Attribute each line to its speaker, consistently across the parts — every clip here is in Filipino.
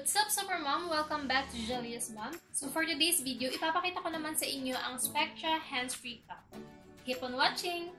Speaker 1: What's up, Super Mom? Welcome back to Julia's Mom. So for today's video, ipapakita ko naman sa inyo ang Spectra hands-free cup. Keep on watching!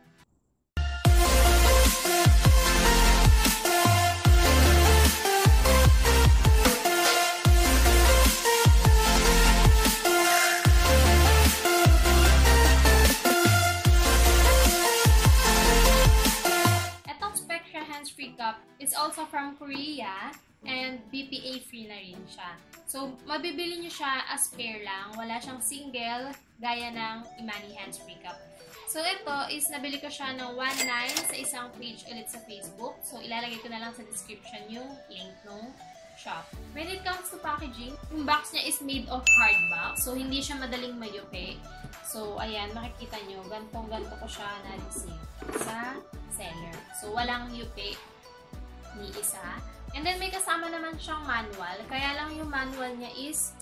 Speaker 1: Etong Spectra hands-free cup is also from Korea. And BPA free na rin siya. So, mabibili nyo siya as pair lang. Wala siyang single, gaya ng Imani hands-free cup. So, ito is nabili ko siya ng 1.9 sa isang page ulit sa Facebook. So, ilalagay ko na lang sa description yung link ng shop. When it comes to packaging, yung box niya is made of hard box. So, hindi siya madaling mayupi. So, ayan, makikita nyo, gantong-ganto ko siya na-receive sa seller. So, walang yupi ni isa. And then, may kasama naman siyang manual. Kaya lang yung manual niya is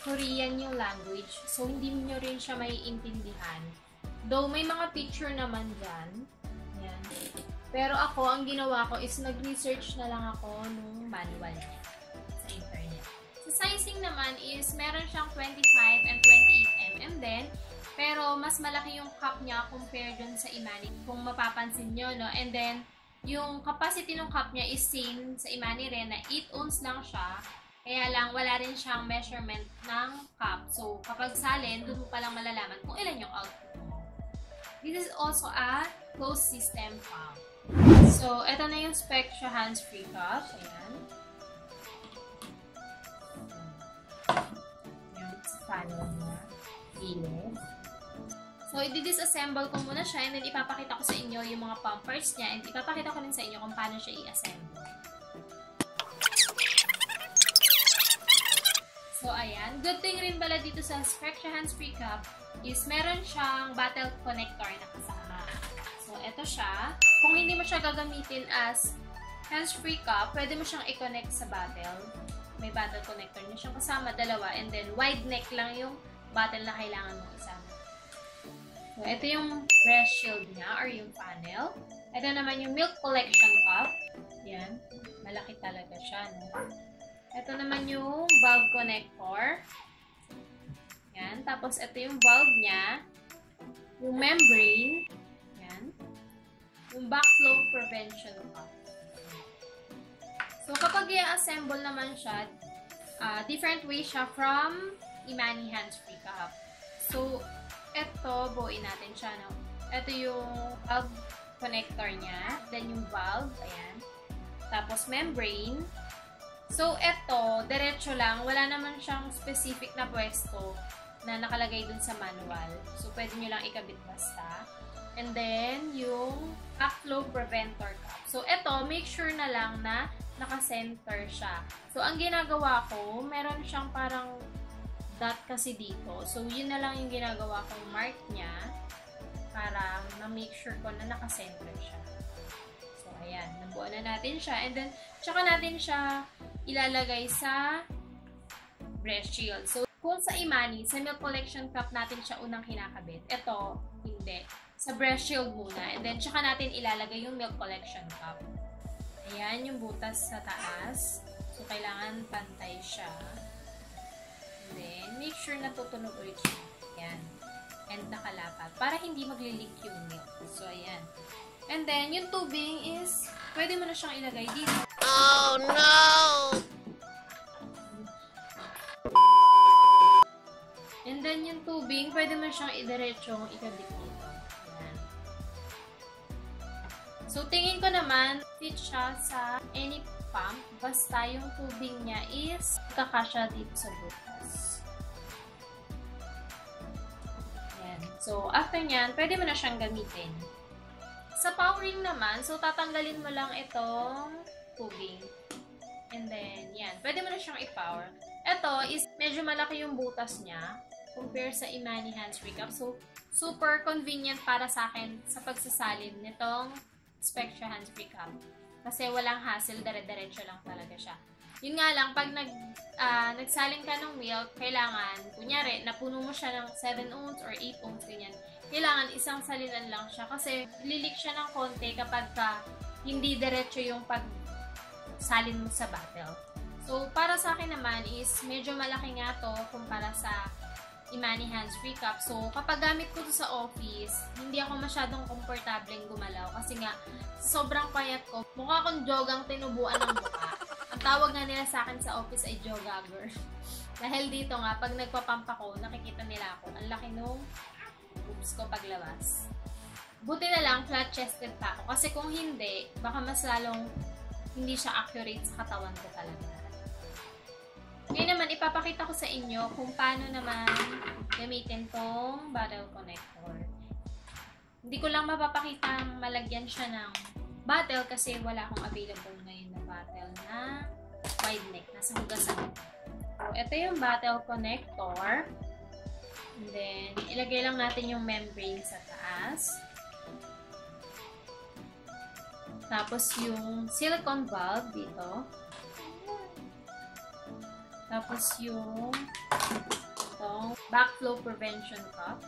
Speaker 1: Korean yung language. So, hindi nyo rin siya maiintindihan. Though, may mga picture naman dyan. Yan. Pero ako, ang ginawa ko is nag-research na lang ako nung manual niya sa internet. Sa sizing naman is meron siyang 25 and 28 mm din. Pero, mas malaki yung cup niya compared dun sa Imani. Kung mapapansin nyo, no? And then, yung capacity ng cup niya is same sa Imani rin na 8 ounce lang siya. Kaya lang, wala rin siyang measurement ng cup. So, kapag salin, doon mo palang malalaman kung ilan yung output mo. This is also a closed system pump. So, ito na yung Spectra hands-free cup. Ayan. Yung panel niya. Gilid. So, i-disassemble ko muna siya and then ipapakita ko sa inyo yung mga pump parts niya and ipapakita ko rin sa inyo kung paano siya i-assemble. So, ayan. Good thing rin pala dito sa Spectra hands-free cup is meron siyang battle connector na kasama. So, eto siya. Kung hindi mo siya gagamitin as hands-free cup, pwede mo siyang i-connect sa battle. May battle connector niya siyang kasama, dalawa, and then wide neck lang yung battle na kailangan mo isama. So, ito yung breast shield niya or yung panel. Ito naman yung milk collection cup. Yan. Malaki talaga siya, no? Ito naman yung valve connector. Yan. Tapos, ito yung valve niya. Yung membrane. Yan. Yung backflow prevention cup. So, kapag i-assemble naman siya, different way siya from Imani hands-free cup. So, ito, buuin natin siya, no? Ito yung valve connector niya. Then, yung valve. Ayan. Tapos, membrane. So, ito, diretso lang. Wala naman siyang specific na pwesto na nakalagay dun sa manual. So, pwede nyo lang ikabit basta. And then, yung backflow preventer cup. So, ito, make sure na lang na naka-center siya. So, ang ginagawa ko, meron siyang parang dot kasi dito. So, yun na lang yung ginagawa kong mark niya para ma-make sure ko na naka-center siya. So, ayan. Nabuo na natin siya. And then, tsaka natin siya ilalagay sa breast shield. So, kung sa Imani, sa milk collection cup natin siya unang kinakabit. Ito, hindi. Sa breast shield muna. And then, tsaka natin ilalagay yung milk collection cup. Ayan, yung butas sa taas. So, kailangan pantay siya. Then, make sure na tutunog ulit siya. Ayan. And nakalapat. Para hindi magli-leak yung milk. So, ayan. And then, yung tubing is, pwede mo na siyang ilagay dito. Oh, no! And then, yung tubing, pwede mo siyang idiretsong ikabit dito. Ayan. So, tingin ko naman, fit siya sa any pump. Basta yung tubing niya is kakasya dito sa butas. Ayan. So, after nyan, pwede mo na siyang gamitin. Sa powering naman, so tatanggalin mo lang itong tubing. And then, yan. Pwede mo na siyang i-power. Ito is medyo malaki yung butas niya compare sa Imani hands-free cup. So, super convenient para sa akin sa pagsasalin nitong Spectra hands-free cup. Kasi walang hassle, dire-diretso lang talaga siya. Yun nga lang, pag nagsalin ka ng milk, kailangan, kunyari, napuno mo siya ng 7 ounce or 8 ounce, ganyan. Kailangan isang salinan lang siya kasi lilik siya ng konti kapag hindi diretso yung pagsalin mo sa bottle. So, para para sa akin naman is medyo malaki nga to kumpara sa Imani hands-free cup. So, kapag gamit ko to sa office, hindi ako masyadong komportableng gumalaw. Kasi nga, sobrang payat ko. Mukha akong jogang tinubuan ng mukha. Ang tawag nga nila sa akin sa office ay jogagger. Dahil dito nga, pag nagpapump ako, nakikita nila ako. Ang laki nung boobs ko paglabas. Buti na lang, flat-chested pa ako. Kasi kung hindi, baka mas lalong hindi siya accurate sa katawan ko talaga. Ngayon naman, ipapakita ko sa inyo kung paano naman gamitin tong bottle connector. Hindi ko lang mapapakita malagyan siya ng bottle kasi wala akong available ngayon na bottle na wide neck. Nasa hugasan ko. So, ito yung bottle connector. And then, ilagay lang natin yung membrane sa taas. Tapos, yung silicone valve dito. Tapos yung itong backflow prevention cup.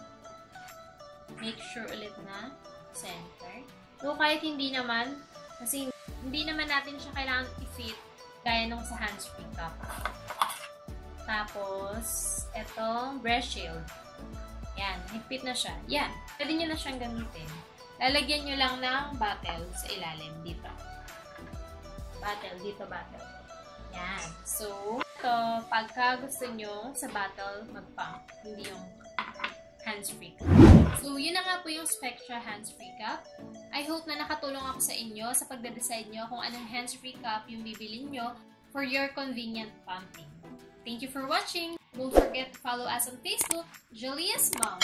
Speaker 1: Make sure ulit na center. So, kahit hindi naman, kasi hindi naman natin siya kailangan i-fit gaya nung sa hands-free cup. Tapos, itong breast shield. Yan, higpit na siya. Yan, pwede nyo na siyang gamitin. Lalagyan nyo lang ng bottle sa ilalim dito. Bottle, dito bottle. Yan. So, ito, pagka gusto nyo sa bottle, mag-pump. Hindi yung hands-free cup. So, yun na nga po yung Spectra hands-free cup. I hope na nakatulong ako sa inyo sa pagde-decide nyo kung anong hands-free cup yung bibilin nyo for your convenient pumping. Thank you for watching! Don't forget to follow us on Facebook, Julia's Mom.